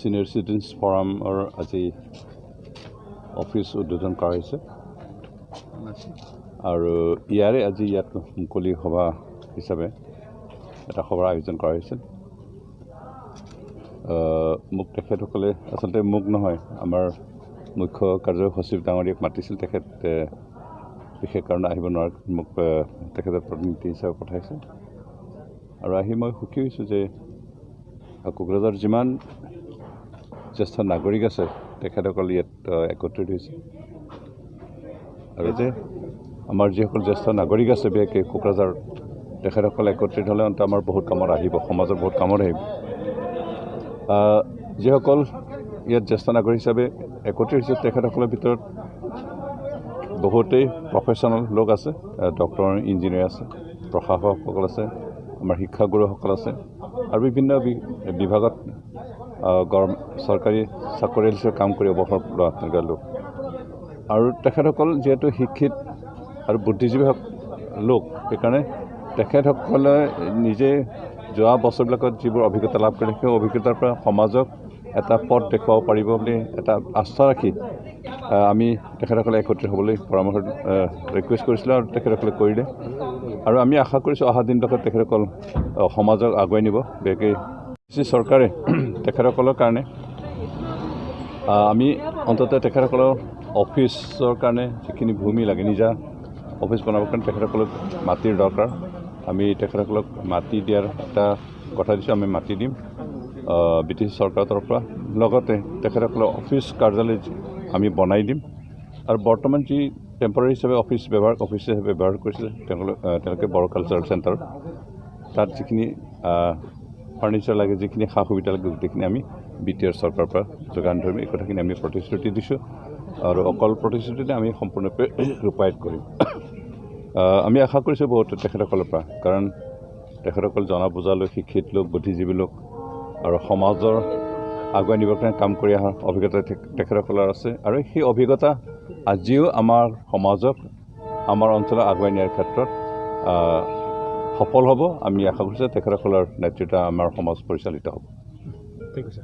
Senior Citizens Forum আজি office উদ্বোধন কৰা হৈছে আৰু ইয়াৰে আজি ইয়াত মুকলি সভা হিচাপে এটা সভাৰ আয়োজন কৰা হৈছে। মোক তেখেতসকলে আচলতে মোক নহয় আমাৰ মুখ্য কাৰ্যবাহী সচিব ডাঙৰীয়াক মাতিছিল, তেখেত বিশেষ কাৰণে আহিব নোৱাৰে, মোক তেখেতৰ প্ৰতিনিধি হিচাপে পঠাইছে আৰু আহি মই সুখী হৈছোঁ যে কোকৰাঝাৰ যিমান জ্যেষ্ঠ নাগৰিক আছে তেখেতসকল ইয়াত একত্ৰিত হৈছে আৰু যে আমাৰ যিসকল জ্যেষ্ঠ নাগৰিক আছে বিশেষকৈ কোকৰাঝাৰ তেখেতসকল একত্ৰিত হ'লে অন্ত আমাৰ বহুত কামত আহিব, সমাজৰ বহুত কামত আহিব। যিসকল ইয়াত জ্যেষ্ঠ নাগৰিক হিচাপে একত্ৰিত হৈছে তেখেতসকলৰ ভিতৰত বহুতেই প্ৰফেশ্যনেল লোক আছে, ডক্টৰ ইঞ্জিনিয়াৰ আছে, প্ৰশাসকসকল আছে, আমাৰ শিক্ষাগুৰুসকল আছে আৰু বিভিন্ন বিভাগত চৰকাৰী চাকৰি হিচাপে কাম কৰি অৱসৰ লোৱা তেনেকুৱা লোক আৰু তেখেতসকল যিহেতু শিক্ষিত আৰু বুদ্ধিজীৱী লোক, সেইকাৰণে তেখেতসকলে নিজে যোৱা বছৰবিলাকত যিবোৰ অভিজ্ঞতা লাভ কৰে সেই অভিজ্ঞতাৰ পৰা সমাজক এটা পথ দেখুৱাব পাৰিব বুলি এটা আস্থা ৰাখি আমি তেখেতসকলে একত্ৰিত হ'বলৈ পৰামৰ্শ ৰিকুৱেষ্ট কৰিছিলোঁ আৰু তেখেতসকলে কৰিলে আৰু আমি আশা কৰিছোঁ অহা দিনবিলাকত তেখেতসকল সমাজক আগুৱাই নিব। বিশেষকৈ চৰকাৰে তেখেতসকলৰ কাৰণে আমি অন্ততঃ তেখেতসকলৰ অফিচৰ কাৰণে যিখিনি ভূমি লাগে, নিজা অফিচ বনাবৰ কাৰণে তেখেতসকলক মাটিৰ দৰকাৰ। আমি তেখেতসকলক মাটি দিয়াৰ এটা কথা দিছোঁ, আমি মাটি দিম ব্ৰিটিছ চৰকাৰৰ তৰফৰ পৰা, লগতে তেখেতসকলৰ অফিচ কাৰ্যালয় আমি বনাই দিম আৰু বৰ্তমান যি টেম্পৰাৰী হিচাপে অফিচ হিচাপে ব্যৱহাৰ কৰিছিলে তেওঁলোকে বড়ো কালচাৰেল চেণ্টাৰ, তাত যিখিনি ফাৰ্নিচাৰ লাগে, যিখিনি সা সুবিধা লাগে গোটেইখিনি আমি BTR চৰকাৰৰ পৰা যোগান ধৰিম। এই কথাখিনি আমি প্ৰতিশ্ৰুতি দিছোঁ আৰু অকল প্ৰতিশ্ৰুতিতে আমি সম্পূৰ্ণৰূপে ৰূপায়িত কৰিম। আমি আশা কৰিছোঁ বহুত তেখেতসকলৰ পৰা, কাৰণ তেখেতসকল জনা বুজা লোক, শিক্ষিত লোক, বুদ্ধিজীৱী লোক আৰু সমাজৰ আগুৱাই নিবৰ কাৰণে কাম কৰি অহাৰ অভিজ্ঞতা তেখেতসকলৰ আছে আৰু সেই অভিজ্ঞতা আজিও আমাৰ সমাজক, আমাৰ অঞ্চলক আগুৱাই নিয়াৰ ক্ষেত্ৰত সফল হ'ব। আমি আশা কৰিছোঁ তেখেতসকলৰ নেতৃত্বত আমাৰ সমাজ পৰিচালিত হ'ব।